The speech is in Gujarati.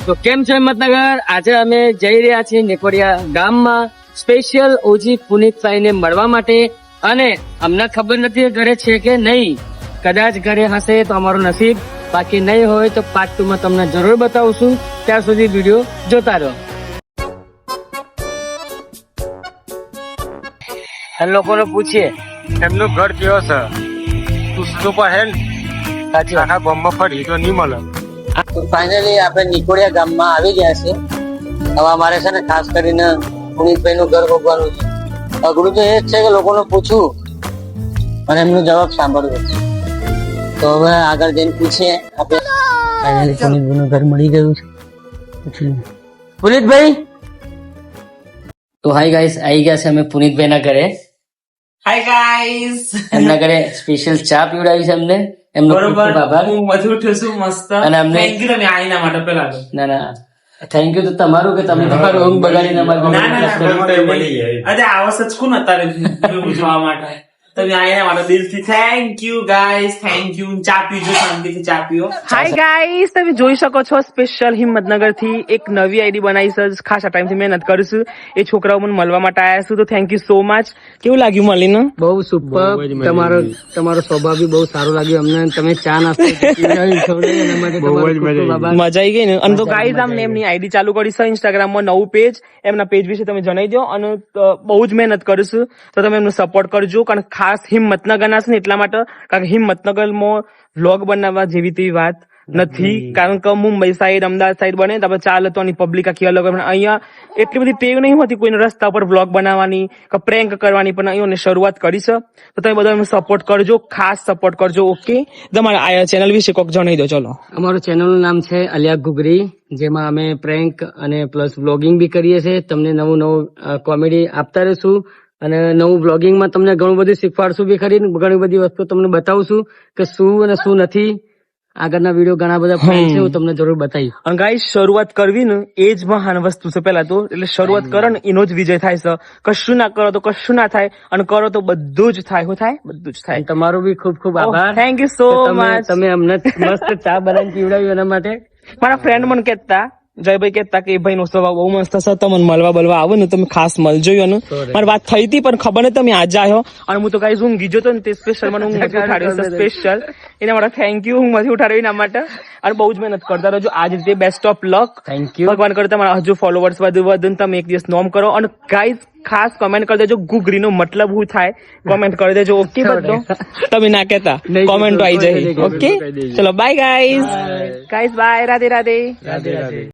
તો કેમ છે હિંમતનગર? આજે અમે જઈ રહ્યા છીએ નેકોડિયા ગામમાં સ્પેશિયલ ઓજી પુનિતભાઈને મળવા માટે. અને અમને ખબર નથી ઘરે છે કે નહીં. કદાચ ઘરે હશે તો અમારું નસીબ, બાકી નહીં હોય તો પાર્ટ 2 માં તમને જરૂર બતાવશું. ત્યાં સુધી વિડીયો જોતા રહો. એ લોકોને પૂછીએ એમનું ઘર કેવો છે? તું સુપર હે ને? સાચી વાત. આખા ગામમાં ફરી તો નહીં મળે. ફાઇનલી આપણે નિકોડિયા ગામમાં આવી ગયા છે. હવે અમારે છે ને ખાસ કરીને પુનિતભાઈ નું ઘર ભોગવાનું છે. અઘરું તો એ જ છે કે લોકોને પૂછવું અને એમનો જવાબ સાંભળવું. તો હવે આગળ જઈને પૂછીએ. આપણે ફાઇનલી પુનિતભાઈ નું ઘર મળી ગયું છે. પુનિતભાઈ, તો હાય ગાઈસ, આવી ગયા છે અમે પુનિતભાઈ ના ઘરે. હાય ગાઈસ, એમના ઘરે સ્પેશિયલ ચા પીવડાવી છે અમને. એમનો ખૂબ ખૂબ આભાર. હું મજુ ઉઠ્યો છું મસ્ત. અને અમને થેન્ક યુ તમે આઈના માટે પેલા તો. ના થેન્ક યુ તો તમારું કે તમે તમારું ઊંઘ બગાડીને અમારી અરે આવશે જ કોણ અત્યારે જોવા માટે. તમે આઈના માટે દિલથી thank you guys, thank you. ચા પીજો, શાંતિથી ચા પીઓ. હાય ગાઈસ, તમે જોઈ શકો છો સ્પેશિયલ હિંમતનગર થી એક નવી આઈડી બનાવી છે. ખાસ ટાઈમ થી મહેનત કરું છું. એ છોકરાઓ મને મળવા માટે આવ્યા છું, તો થેન્ક યુ સો મચ. કેવું લાગ્યું મળીને? બહુ સુપર. તમારો સ્વભાવ બી બહુ સારો લાગ્યો અમને. તમે ચા નાસ્તો પીવડાવી, ખવડાવી, એના માટે તમારો ખૂબ ખૂબ આભાર. મજા આવી ગઈ ને. અને તો ગાઈઝ આમને એમની આઈડી ચાલુ કરી છે ઇન્સ્ટાગ્રામ માં, નવું પેજ. એમના પેજ વિશે તમે જણાવી દો. અને બહુ જ મહેનત કરું છું, તો તમે એમનો સપોર્ટ કરજો. કારણ ખાસ હિંમતનગર ના છે ને એટલા માટે, કારણ કે હિંમતનગરમાં વ્લોગ બનાવવા જેવી તેવી વાત નથી. કારણ કે મુંબઈ સાઈડ, અમદાવાદ સાઈડ બને તો ચાલે, તો પબ્લિક આખી અલગ હોય. અહીંયા એટલી બધી ટેવ નહીં હોતી કોઈને રસ્તા પર વ્લોગ બનાવવાની કે પ્રેન્ક કરવાની. પણ અહીંયા શરૂઆત કરી છે, તો તમે બધા એમને સપોર્ટ કરજો, ખાસ સપોર્ટ કરજો. ઓકે, તમારા આ ચેનલ વિશે કોક જણાવી દો. ચલો, અમારું ચેનલનું નામ છે અલિયા ઘુઘરી, જેમાં અમે પ્રેન્ક અને પ્લસ વ્લોગિંગ બી કરીએ છીએ. તમને નવું કોમેડી આપતા રહીશું. અને નવું વ્લોગિંગમાં તમને ઘણું બધું શીખવાડશું બી ખરી. ઘણી બધી વસ્તુ તમને બતાવશું કે શું અને શું નથી. આગળના વિડીયો ઘણા બધા ફ્રેન્ડ છે, હું તમને જરૂર બતાવીશ. અને ગાઈસ, શરૂઆત કરવી ને એ જ મહાન વસ્તુ છે પેલા તો. એટલે શરૂઆત કરો ને એનો જ વિજય થાય છે. કશું ના કરો તો કશું ના થાય, અને કરો તો બધું જ થાય. શું થાય? બધું જ થાય. તમારો બી ખૂબ ખૂબ આભાર. Thank you so much. તમે અમને મસ્ત ચા બનાવીને પીવડાવ્યું એના માટે. મારા ફ્રેન્ડ મને કહેતા, જયભાઈ કહેતા કે ભાઈ નો સ્વભાવ બહુ મસ્ત છે, તમને મળવા બલવા આવો ને તમે ખાસ મળજો. અને મારી વાત થઈ હતી પણ ખબર નહીં તમે આજે આવ્યો. અને હું તો ગાઈસ ઊંઘી ગયો તો ને, તે સ્પેશિયલ મને ઊંઘ ઉઠાડ્યો છે સ્પેશિયલ. એના માટે થેન્ક યુ. હું નથી ઉઠાડ્યો એના માટે. અને બહુ જ મહેનત કરતા રહેજો. આજ રીતે best of luck. Thank you. ભગવાન કરે તમારા હજુ ફોલોવર્સ વધુ તમે એક દિવસ નોમ કરો. અને ગાઈસ ખાસ કમેન્ટ કરી દેજો ઘૂઘરી નો મતલબ શું થાય. કોમેન્ટ કરી દેજો. ઓકે બધો તમે ના કહેતા, કોમેન્ટ આવી જાય. ઓકે, ચલો bye guys. Bye. Radhe Radhe.